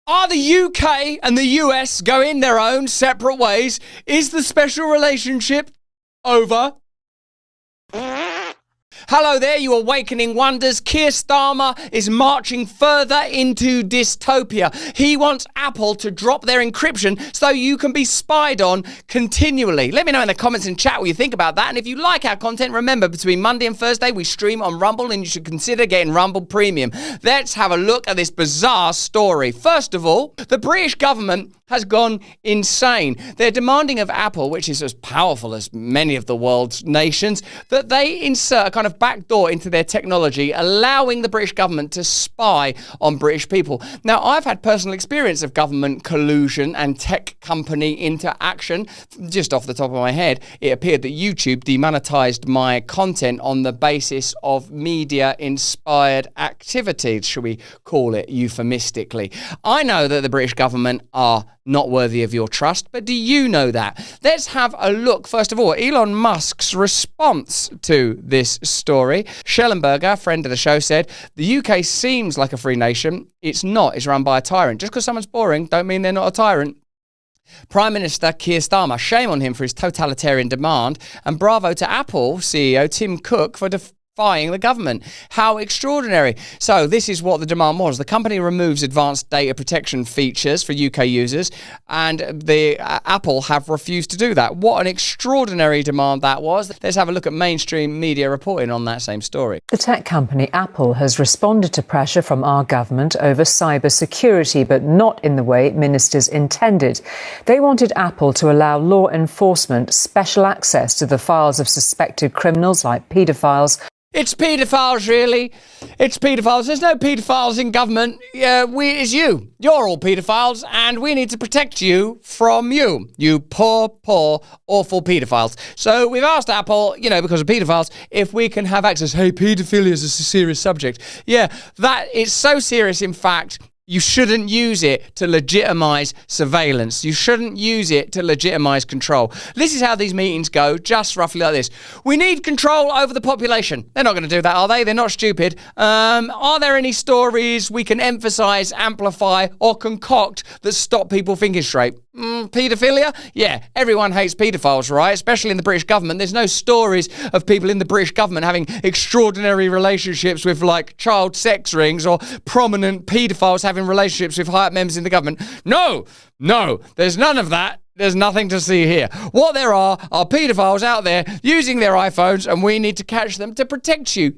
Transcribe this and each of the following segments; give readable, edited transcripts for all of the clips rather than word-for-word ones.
Are the UK and the US going their own separate ways? Is the special relationship over? Hello there, you awakening wonders. Keir Starmer is marching further into dystopia. He wants Apple to drop their encryption so you can be spied on continually. Let me know in the comments and chat what you think about that. And if you like our content, remember, between Monday and Thursday, we stream on Rumble, and you should consider getting Rumble Premium. Let's have a look at this bizarre story. First of all, the British government has gone insane. They're demanding of Apple, which is as powerful as many of the world's nations, that they insert a kind of backdoor into their technology, allowing the British government to spy on British people. Now, I've had personal experience of government collusion and tech company interaction. Just off the top of my head, it appeared that YouTube demonetized my content on the basis of media-inspired activities, shall we call it euphemistically. I know that the British government are not worthy of your trust, but do you know that? Let's have a look, first of all, at Elon Musk's response to this story. Schellenberger, friend of the show, said, the UK seems like a free nation. It's not. It's run by a tyrant. Just because someone's boring, don't mean they're not a tyrant. Prime Minister Keir Starmer, shame on him for his totalitarian demand, and bravo to Apple CEO Tim Cook for defying the government. How extraordinary. So this is what the demand was. The company removes advanced data protection features for UK users, and the Apple have refused to do that. What an extraordinary demand that was. Let's have a look at mainstream media reporting on that same story. The tech company Apple has responded to pressure from our government over cyber security, but not in the way ministers intended. They wanted Apple to allow law enforcement special access to the files of suspected criminals like paedophiles. It's paedophiles, really. It's paedophiles. There's no paedophiles in government. It's you. You're all paedophiles, and we need to protect you from you. You poor, awful paedophiles. So we've asked Apple, because of paedophiles, if we can have access. Hey, paedophilia is a serious subject. Yeah, that is so serious, in fact. You shouldn't use it to legitimize surveillance. You shouldn't use it to legitimize control. This is how these meetings go, just roughly like this. We need control over the population. They're not going to do that, are they? They're not stupid. Are there any stories we can emphasize, amplify, or concoct that stop people thinking straight? Paedophilia? Yeah, everyone hates paedophiles, right? Especially in the British government. There's no stories of people in the British government having extraordinary relationships with, child sex rings, or prominent paedophiles having relationships with high-up members in the government. No, there's none of that. There's nothing to see here. What there are paedophiles out there using their iPhones, and we need to catch them to protect you.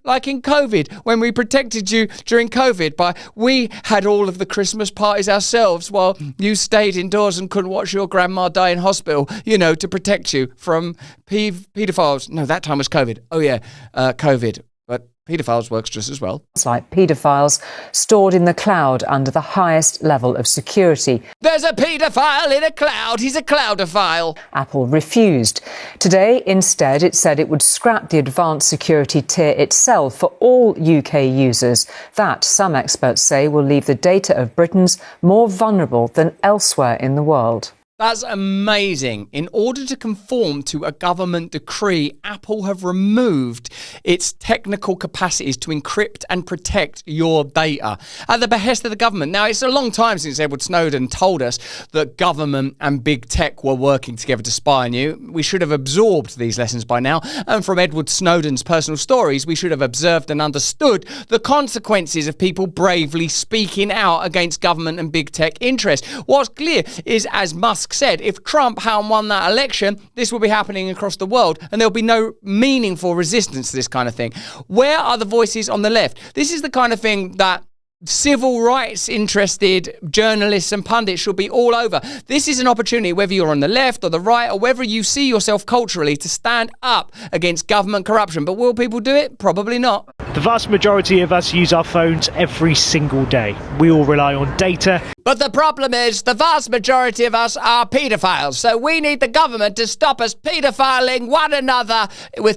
Like in COVID, when we protected you during COVID we had all of the Christmas parties ourselves while you stayed indoors and couldn't watch your grandma die in hospital, to protect you from paedophiles. No, that time was COVID. Oh yeah, COVID. But paedophiles works just as well. It's like paedophiles stored in the cloud under the highest level of security. There's a paedophile in a cloud. He's a cloudophile. Apple refused. Today, instead, it said it would scrap the advanced security tier itself for all UK users. That, some experts say, will leave the data of Britons more vulnerable than elsewhere in the world. That's amazing. In order to conform to a government decree, Apple have removed its technical capacities to encrypt and protect your data at the behest of the government. Now, it's a long time since Edward Snowden told us that government and big tech were working together to spy on you. We should have absorbed these lessons by now. And from Edward Snowden's personal stories, we should have observed and understood the consequences of people bravely speaking out against government and big tech interests. What's clear is, as Musk said, if Trump hadn't won that election, this will be happening across the world, and there'll be no meaningful resistance to this kind of thing. Where are the voices on the left? This is the kind of thing that civil rights interested journalists and pundits should be all over. This is an opportunity, whether you're on the left or the right, or whether you see yourself culturally, to stand up against government corruption. But will people do it? Probably not. The vast majority of us use our phones every single day. We all rely on data. But the problem is, the vast majority of us are paedophiles, so we need the government to stop us paedophiling one another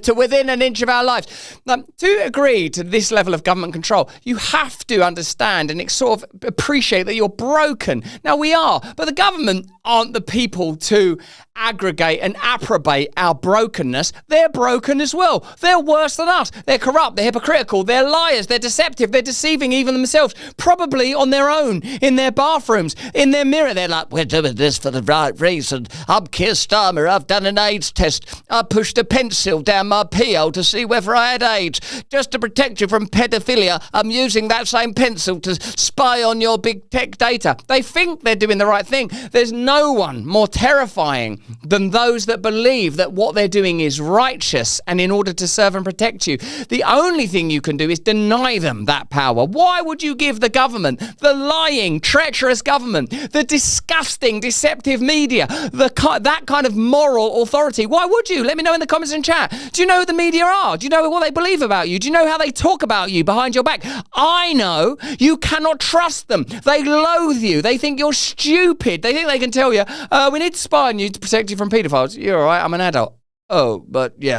to within an inch of our lives. Now, to agree to this level of government control, you have to understand and sort of appreciate that you're broken. Now, we are, but the government aren't the people to aggregate and approbate our brokenness. They're broken as well. They're worse than us. They're corrupt, they're hypocritical, they're liars, they're deceptive, they're deceiving even themselves, probably on their own, in their bathrooms, in their mirror. They're like, we're doing this for the right reason. I'm Keir Starmer, I've done an AIDS test. I pushed a pencil down my pee hole to see whether I had AIDS. Just to protect you from pedophilia, I'm using that same pencil to spy on your big tech data. They think they're doing the right thing. There's no one more terrifying than those that believe that what they're doing is righteous and in order to serve and protect you. The only thing you can do is deny them that power. Why would you give the government, the lying, treacherous government, the disgusting, deceptive media, that kind of moral authority? Why would you? Let me know in the comments and chat. Do you know who the media are? Do you know what they believe about you? Do you know how they talk about you behind your back? I know. You cannot trust them. They loathe you. They think you're stupid. They think they can tell you, we need to spy on you to protect you from paedophiles. You're all right, I'm an adult. Oh, but a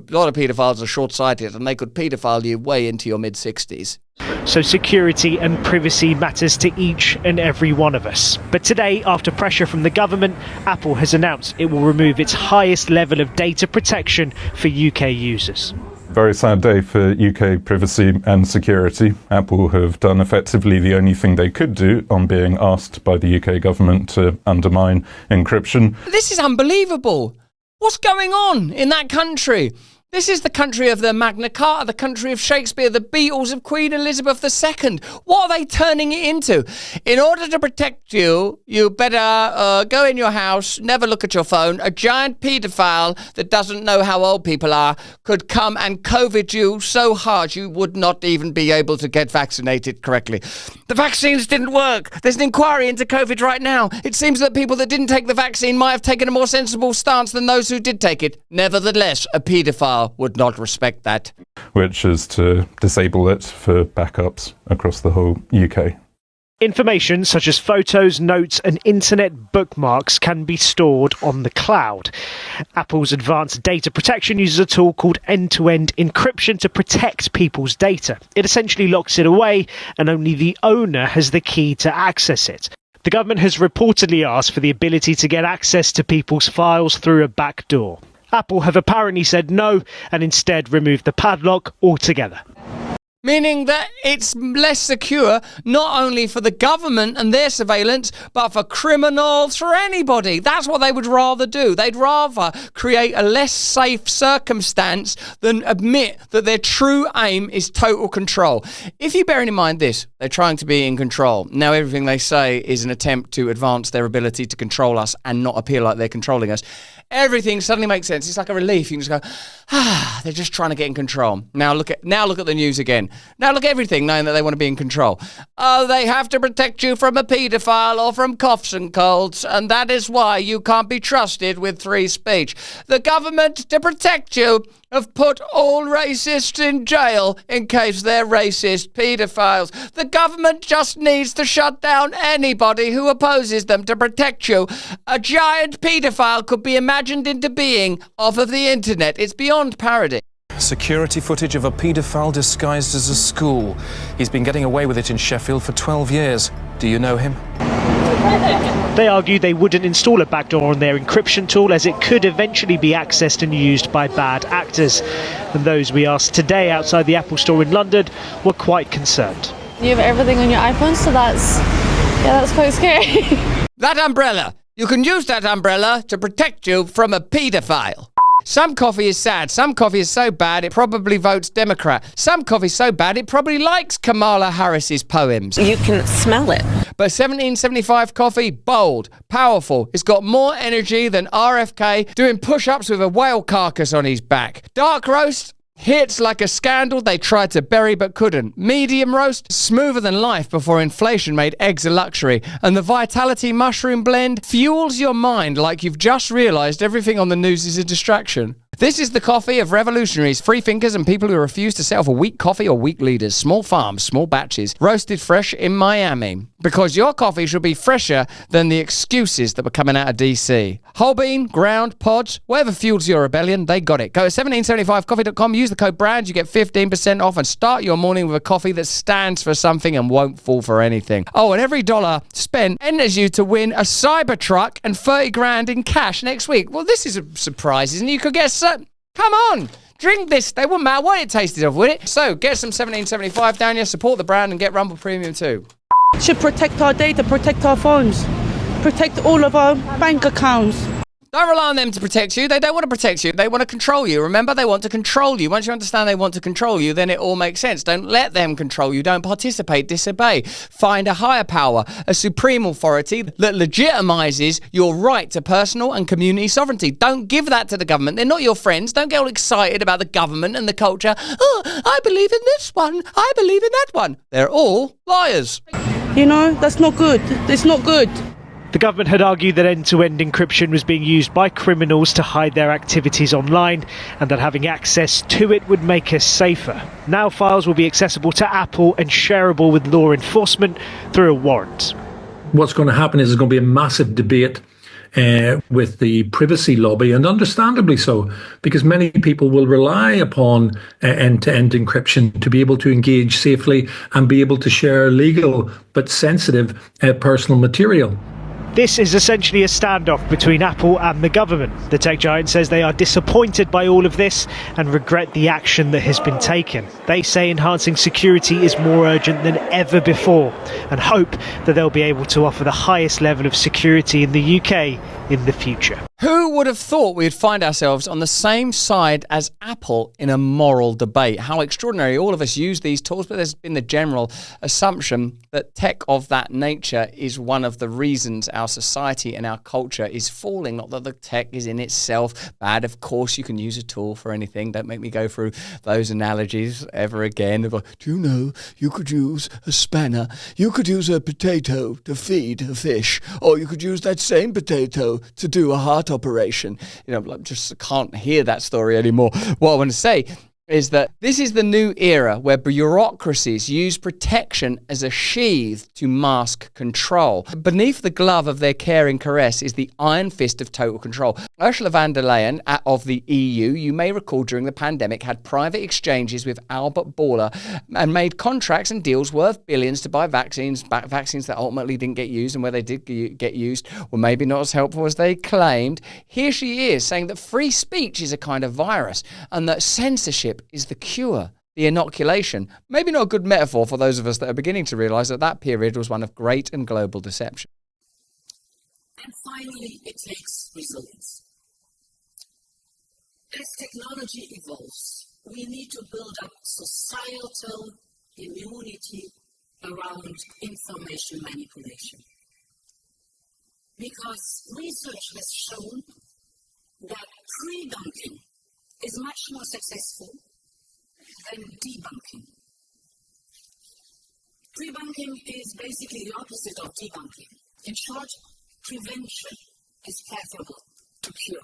lot of paedophiles are short-sighted and they could paedophile you way into your mid-60s. So security and privacy matters to each and every one of us. But today, after pressure from the government, Apple has announced it will remove its highest level of data protection for UK users. Very sad day for UK privacy and security. Apple have done effectively the only thing they could do on being asked by the UK government to undermine encryption. This is unbelievable. What's going on in that country? This is the country of the Magna Carta, the country of Shakespeare, the Beatles, of Queen Elizabeth II. What are they turning it into? In order to protect you, you better go in your house, never look at your phone. A giant paedophile that doesn't know how old people are could come and COVID you so hard you would not even be able to get vaccinated correctly. The vaccines didn't work. There's an inquiry into COVID right now. It seems that people that didn't take the vaccine might have taken a more sensible stance than those who did take it. Nevertheless, a paedophile would not respect that. Which is to disable it for backups across the whole UK. Information such as photos, notes and internet bookmarks can be stored on the cloud. Apple's advanced data protection uses a tool called end-to-end encryption to protect people's data. It essentially locks it away and only the owner has the key to access it. The government has reportedly asked for the ability to get access to people's files through a back door. Apple have apparently said no and instead removed the padlock altogether. Meaning that it's less secure, not only for the government and their surveillance, but for criminals, for anybody. That's what they would rather do. They'd rather create a less safe circumstance than admit that their true aim is total control. If you bear in mind this, they're trying to be in control. Now everything they say is an attempt to advance their ability to control us and not appear like they're controlling us. Everything suddenly makes sense. It's like a relief. You can just go, they're just trying to get in control. Now look at the news again. Now look at everything, knowing that they want to be in control. Oh, they have to protect you from a paedophile or from coughs and colds, and that is why you can't be trusted with free speech. The government, to protect you, have put all racists in jail in case they're racist paedophiles. The government just needs to shut down anybody who opposes them to protect you. A giant paedophile could be imagined into being off of the internet. It's beyond parody. Security footage of a paedophile disguised as a school. He's been getting away with it in Sheffield for 12 years. Do you know him? They argue they wouldn't install a backdoor on their encryption tool as it could eventually be accessed and used by bad actors. And those we asked today outside the Apple store in London were quite concerned. You have everything on your iPhone, so that's quite scary. That umbrella. You can use that umbrella to protect you from a paedophile. Some coffee is sad. Some coffee is so bad it probably votes Democrat. Some coffee is so bad it probably likes Kamala Harris's poems. You can smell it. But 1775 coffee, bold, powerful. It's got more energy than RFK doing push-ups with a whale carcass on his back. Dark roast hits like a scandal they tried to bury but couldn't. Medium roast, smoother than life before inflation made eggs a luxury. And the Vitality Mushroom Blend fuels your mind like you've just realised everything on the news is a distraction. This is the coffee of revolutionaries, free thinkers, and people who refuse to settle for weak coffee or weak leaders. Small farms, small batches, roasted fresh in Miami. Because your coffee should be fresher than the excuses that were coming out of DC. Whole bean, ground, pods, whatever fuels your rebellion, they got it. Go to 1775coffee.com, use the code BRAND, you get 15% off, and start your morning with a coffee that stands for something and won't fall for anything. Oh, and every dollar spent enters you to win a Cybertruck and 30 grand in cash next week. Well, this is a surprise, isn't it? You could get come on, drink this. They wouldn't matter what it tasted of, would it? So get some 1775 down here, support the brand, and get Rumble Premium too. Should protect our data, protect our phones, protect all of our bank accounts. Don't rely on them to protect you. They don't want to protect you. They want to control you. Remember, they want to control you. Once you understand they want to control you, then it all makes sense. Don't let them control you. Don't participate, disobey. Find a higher power, a supreme authority that legitimizes your right to personal and community sovereignty. Don't give that to the government. They're not your friends. Don't get all excited about the government and the culture. Oh, I believe in this one. I believe in that one. They're all liars. You know, that's not good. It's not good. The government had argued that end-to-end encryption was being used by criminals to hide their activities online and that having access to it would make us safer. Now files will be accessible to Apple and shareable with law enforcement through a warrant. What's going to happen is there's going to be a massive debate with the privacy lobby, and understandably so, because many people will rely upon end-to-end encryption to be able to engage safely and be able to share legal but sensitive personal material. This is essentially a standoff between Apple and the government. The tech giant says they are disappointed by all of this and regret the action that has been taken. They say enhancing security is more urgent than ever before and hope that they'll be able to offer the highest level of security in the UK in the future. Who would have thought we'd find ourselves on the same side as Apple in a moral debate? How extraordinary. All of us use these tools, but there's been the general assumption that tech of that nature is one of the reasons our society and our culture is falling. Not that the tech is in itself bad. Of course, you can use a tool for anything. Don't make me go through those analogies ever again. Do you know, you could use a spanner. You could use a potato to feed a fish. Or you could use that same potato to do a heart operation. You know, just can't hear that story anymore. What I want to say is that this is the new era where bureaucracies use protection as a sheath to mask control. Beneath the glove of their caring caress is the iron fist of total control. Ursula von der Leyen of the EU, you may recall during the pandemic, had private exchanges with Albert Bourla and made contracts and deals worth billions to buy vaccines that ultimately didn't get used, and where they did get used were maybe not as helpful as they claimed. Here she is saying that free speech is a kind of virus and that censorship is the cure, the inoculation. Maybe not a good metaphor for those of us that are beginning to realise that that period was one of great and global deception. And finally, it takes resilience. As technology evolves, we need to build up societal immunity around information manipulation. Because research has shown that pre-dunking is much more successful than debunking. Pre-bunking is basically the opposite of debunking. In short, prevention is preferable to cure.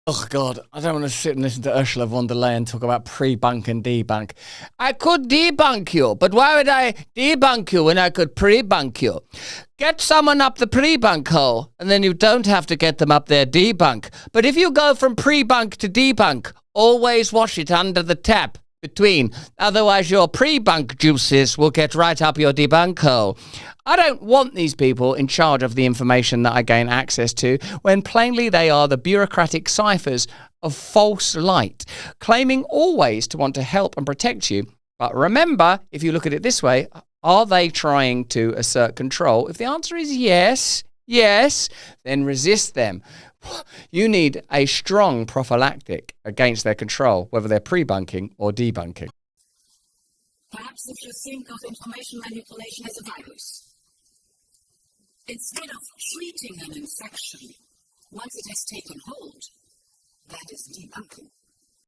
Oh, God, I don't want to sit and listen to Ursula von der Leyen talk about pre-bunk and debunk. I could debunk you, but why would I debunk you when I could pre-bunk you? Get someone up the pre-bunk hole, and then you don't have to get them up their debunk. But if you go from pre-bunk to debunk, always wash it under the tap between. Otherwise, your pre-bunk juices will get right up your debunk hole. I don't want these people in charge of the information that I gain access to when plainly they are the bureaucratic ciphers of false light, claiming always to want to help and protect you. But remember, if you look at it this way, are they trying to assert control? If the answer is yes, then resist them. You need a strong prophylactic against their control, whether they're pre-bunking or debunking. Perhaps if you think of information manipulation as a virus, instead of treating an infection once it has taken hold, that is debunking.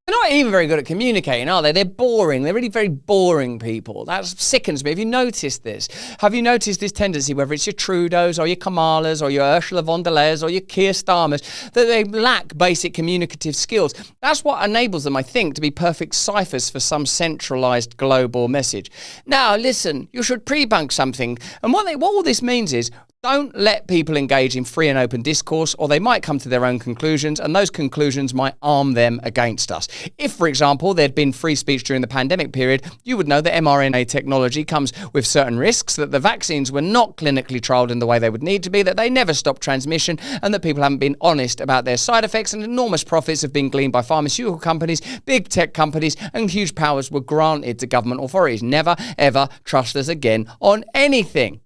They're not even very good at communicating, are they? They're boring. They're really very boring people. That sickens me. Have you noticed this? Have you noticed this tendency, whether it's your Trudeaus or your Kamalas or your Ursula von der Leyens or your Keir Starmers, that they lack basic communicative skills? That's what enables them, I think, to be perfect ciphers for some centralised global message. Now, listen, you should pre-bunk something. And what all this means is, don't let people engage in free and open discourse, or they might come to their own conclusions, and those conclusions might arm them against us. If, for example, there'd been free speech during the pandemic period, you would know that mRNA technology comes with certain risks, that the vaccines were not clinically trialled in the way they would need to be, that they never stopped transmission, and that people haven't been honest about their side effects, and enormous profits have been gleaned by pharmaceutical companies, big tech companies, and huge powers were granted to government authorities. Never, ever trust us again on anything.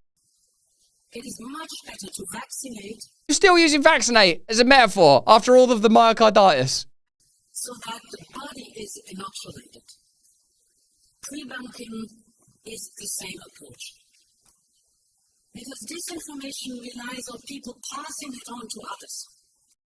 It is much better to vaccinate. You're still using vaccinate as a metaphor after all of the myocarditis. So that the body is inoculated. Pre-bunking is the same approach. Because disinformation relies on people passing it on to others.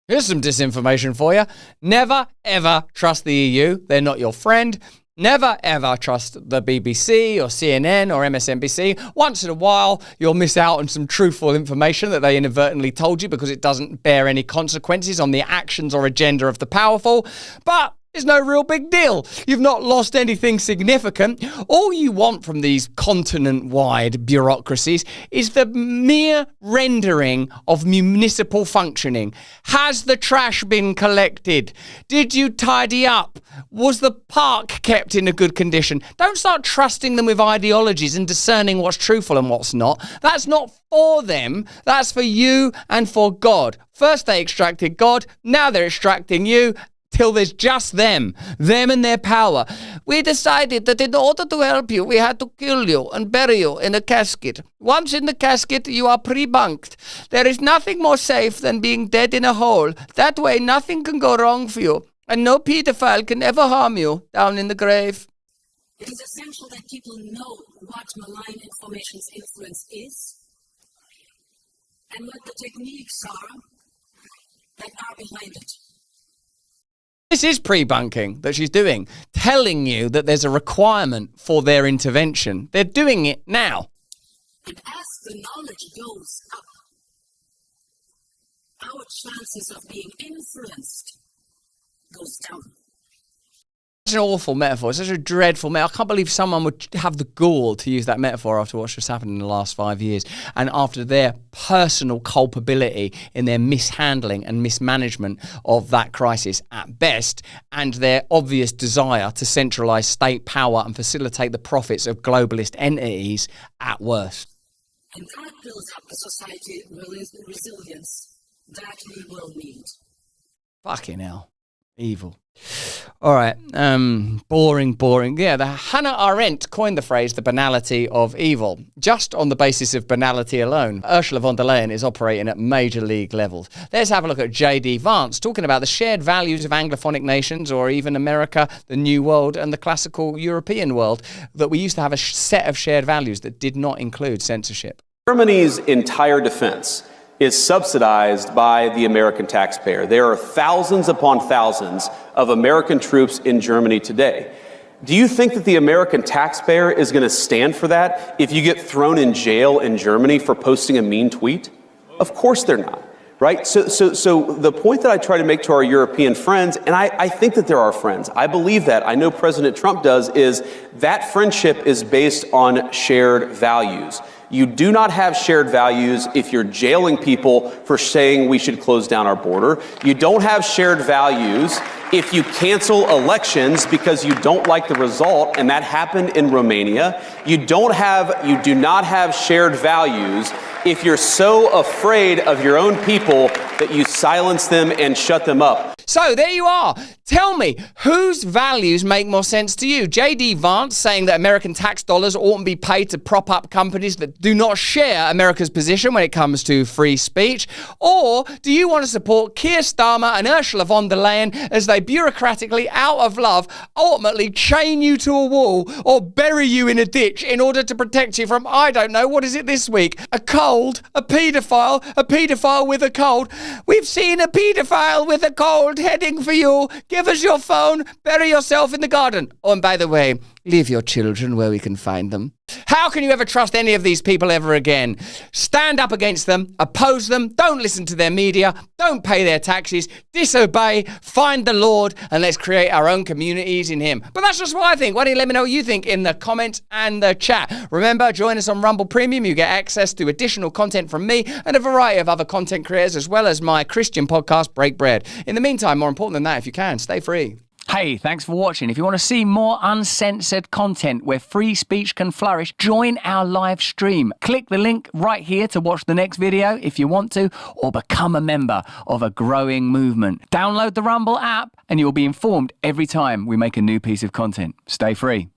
Here's some disinformation for you. Never, ever trust the EU. They're not your friend. Never, ever trust the BBC or CNN or MSNBC. Once in a while, you'll miss out on some truthful information that they inadvertently told you because it doesn't bear any consequences on the actions or agenda of the powerful. But it's no real big deal. You've not lost anything significant. All you want from these continent-wide bureaucracies is the mere rendering of municipal functioning. Has the trash been collected? Did you tidy up? Was the park kept in a good condition? Don't start trusting them with ideologies and discerning what's truthful and what's not. That's not for them. That's for you and for God. First they extracted God, now they're extracting you. Till there's just them and their power. We decided that in order to help you, we had to kill you and bury you in a casket. Once in the casket, you are pre-bunked. There is nothing more safe than being dead in a hole. That way, nothing can go wrong for you, and no paedophile can ever harm you down in the grave. It is essential that people know what malign information's influence is and what the techniques are that are behind it. This is pre-bunking that she's doing, telling you that there's a requirement for their intervention. They're doing it now. And as the knowledge goes up, our chances of being influenced goes down. It's an awful metaphor. It's such a dreadful metaphor. I can't believe someone would have the gall to use that metaphor after what's just happened in the last 5 years and after their personal culpability in their mishandling and mismanagement of that crisis at best, and their obvious desire to centralise state power and facilitate the profits of globalist entities at worst. And that builds up the society resilience that we will need. Fucking hell. Evil. All right. Boring. Yeah, the Hannah Arendt coined the phrase the banality of evil, just on the basis of banality alone. Ursula von der Leyen is operating at major league levels. Let's have a look at J.D. Vance, talking about the shared values of Anglophonic nations, or even America, the New World, and the classical European world, that we used to have a set of shared values that did not include censorship. Germany's entire defense is subsidized by the American taxpayer. There are thousands upon thousands of American troops in Germany today. Do you think that the American taxpayer is going to stand for that if you get thrown in jail in Germany for posting a mean tweet? Of course they're not, right? So the point that I try to make to our European friends, and I think that they're our friends, I believe that, I know President Trump does, is that friendship is based on shared values. You do not have shared values if you're jailing people for saying we should close down our border. You don't have shared values if you cancel elections because you don't like the result, and that happened in Romania. You do not have shared values if you're so afraid of your own people that you silence them and shut them up. So there you are. Tell me, whose values make more sense to you? J.D. Vance saying that American tax dollars oughtn't be paid to prop up companies that do not share America's position when it comes to free speech? Or do you want to support Keir Starmer and Ursula von der Leyen as they bureaucratically, out of love, ultimately chain you to a wall or bury you in a ditch in order to protect you from, I don't know, what is it this week? A cold, a paedophile with a cold. We've seen a paedophile with a cold world heading for you. Give us your phone. Bury yourself in the garden. Oh, and by the way, leave your children where we can find them. How can you ever trust any of these people ever again? Stand up against them, oppose them, don't listen to their media, don't pay their taxes, disobey, find the Lord, and let's create our own communities in Him. But that's just what I think. Why don't you let me know what you think in the comments and the chat? Remember, join us on Rumble Premium. You get access to additional content from me and a variety of other content creators, as well as my Christian podcast, Break Bread. In the meantime, more important than that, if you can, stay free. Hey, thanks for watching. If you want to see more uncensored content where free speech can flourish, join our live stream. Click the link right here to watch the next video if you want to, or become a member of a growing movement. Download the Rumble app and you'll be informed every time we make a new piece of content. Stay free.